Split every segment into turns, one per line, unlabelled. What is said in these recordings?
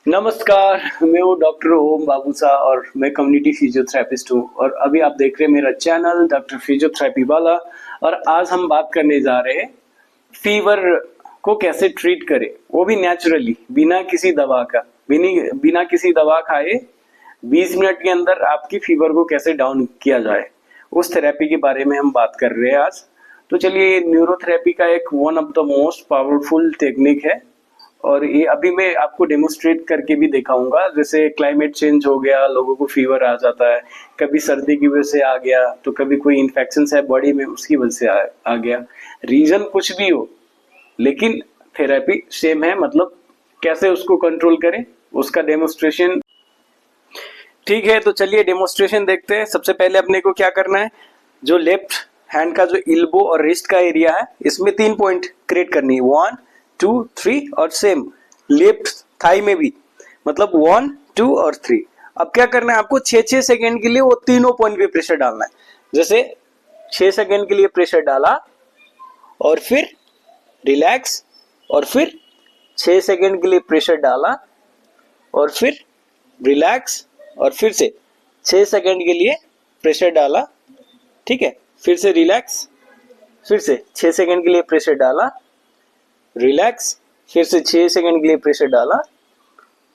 नमस्कार, मैं हूँ डॉक्टर ओम बाबूसा और मैं कम्युनिटी फिजियोथेरेपिस्ट हूँ और अभी आप देख रहे हैं मेरा चैनल डॉक्टर फिजियोथेरेपी वाला। और आज हम बात करने जा रहे हैं फीवर को कैसे ट्रीट करें, वो भी नेचुरली, बिना किसी दवा का, बिना किसी दवा खाए 20 मिनट के अंदर आपकी फीवर को कैसे डाउन किया जाए, उस थेरेपी के बारे में हम बात कर रहे हैं आज। तो चलिए, न्यूरोथेरेपी का एक one of the most powerful technique है और ये अभी मैं आपको डेमोस्ट्रेट करके भी दिखाऊंगा। जैसे क्लाइमेट चेंज हो गया, लोगों को फीवर आ जाता है, कभी सर्दी की वजह से आ गया, तो कभी कोई इन्फेक्शन है बॉडी में उसकी वजह से आ गया। रीजन कुछ भी हो, लेकिन थेरेपी सेम है, मतलब कैसे उसको कंट्रोल करें उसका डेमोस्ट्रेशन। ठीक है, तो चलिए डेमोस्ट्रेशन देखते हैं। सबसे पहले अपने को क्या करना है, जो लेफ्ट हैंड का जो इल्बो और रिस्ट का एरिया है, इसमें 3 पॉइंट क्रिएट करनी है, 1 2 3। और सेम लेफ्ट थाई में भी, मतलब 1 2 और 3। अब क्या करना है, आपको 6-6 सेकेंड के लिए वो तीनों पॉइंट पे प्रेशर डालना है। जैसे 6 सेकेंड के लिए प्रेशर डाला और फिर रिलैक्स, और फिर 6 सेकेंड के लिए प्रेशर डाला और फिर रिलैक्स, और फिर से 6 सेकेंड के लिए प्रेशर डाला, ठीक है, फिर से रिलैक्स, फिर से 6 सेकेंड के लिए प्रेशर डाला, रिलैक्स, फिर से 6 सेकेंड के लिए प्रेशर डाला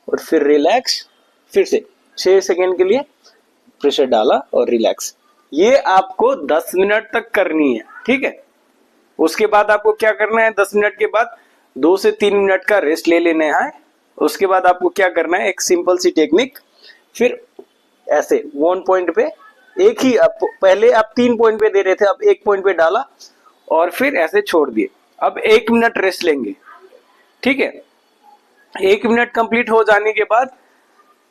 और फिर रिलैक्स, फिर से 6 सेकेंड के लिए प्रेशर डाला और रिलैक्स। ये आपको 10 मिनट तक करनी है, ठीक है। उसके बाद आपको क्या करना है, 10 मिनट के बाद 2 से 3 मिनट का रेस्ट ले लेना है। उसके बाद आपको क्या करना है, एक सिंपल सी टेक्निक, फिर ऐसे 1 पॉइंट पे एक ही, पहले आप 3 पॉइंट पे दे रहे थे, अब 1 पॉइंट पे डाला और फिर ऐसे छोड़ दिए। अब 1 मिनट रेस्ट लेंगे, ठीक है। 1 मिनट कंप्लीट हो जाने के बाद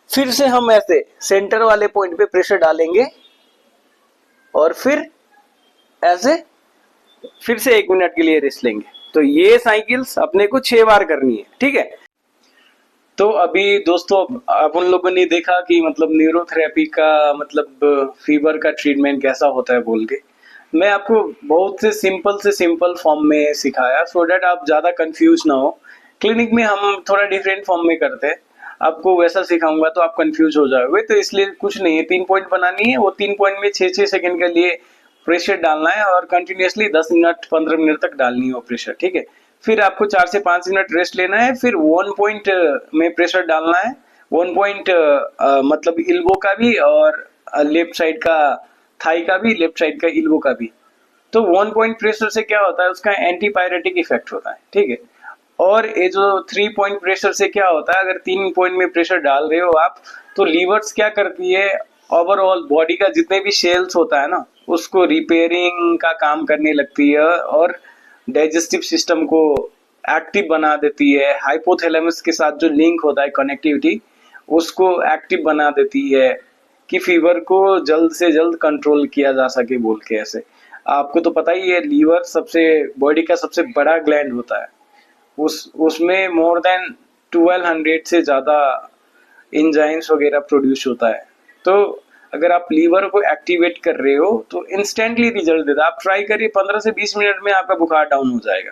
फिर से हम ऐसे सेंटर वाले पॉइंट पे प्रेशर डालेंगे और फिर ऐसे फिर से 1 मिनट के लिए रेस्ट लेंगे। तो ये साइकिल्स अपने को 6 बार करनी है, ठीक है। तो अभी दोस्तों, अपन लोगों ने देखा कि मतलब न्यूरोथेरेपी का मतलब फीवर का ट्रीटमेंट कैसा होता है बोल के। मैं आपको बहुत से सिंपल फॉर्म में सिखाया, सो डैट आप ज्यादा कंफ्यूज ना हो। क्लिनिक में हम थोड़ा डिफरेंट फॉर्म में करते हैं, आपको वैसा सिखाऊंगा तो आप कंफ्यूज हो जाओगे। तो इसलिए कुछ नहीं है, 3 पॉइंट बनानी है, वो 3 पॉइंट में 6-6 सेकंड के लिए प्रेशर डालना है और कंटिन्यूसली 10 मिनट 15 मिनट तक डालनी है वो प्रेशर, ठीक है। फिर आपको 4 से 5 मिनट रेस्ट लेना है, फिर 1 पॉइंट में प्रेशर डालना है, 1 पॉइंट मतलब इल्बो का भी और लेफ्ट साइड का थाई का भी, लेफ्ट साइड का इल्बो का भी। तो 1 पॉइंट प्रेशर से क्या होता है, उसका एंटीपायरेटिक इफेक्ट होता है, ठीक है। और ये जो 3 पॉइंट प्रेशर से क्या होता है, अगर 3 पॉइंट में प्रेशर डाल रहे हो आप, तो लीवर्स क्या करती है, ओवरऑल बॉडी का जितने भी सेल्स होता है ना, उसको रिपेयरिंग का काम करने लगती है और डाइजेस्टिव सिस्टम को एक्टिव बना देती है। हाइपोथैलेमस के साथ जो लिंक होता है, कनेक्टिविटी, उसको एक्टिव बना देती है कि फीवर को जल्द से जल्द कंट्रोल किया जा सके बोल के। ऐसे आपको तो पता ही है, लीवर सबसे बॉडी का सबसे बड़ा ग्लैंड होता है, उसमें मोर देन 1200 से ज्यादा एंजाइम्स वगैरह प्रोड्यूस होता है। तो अगर आप लीवर को एक्टिवेट कर रहे हो तो इंस्टेंटली रिजल्ट देता है। आप ट्राई करिए, 15 से 20 मिनट में आपका बुखार डाउन हो जाएगा।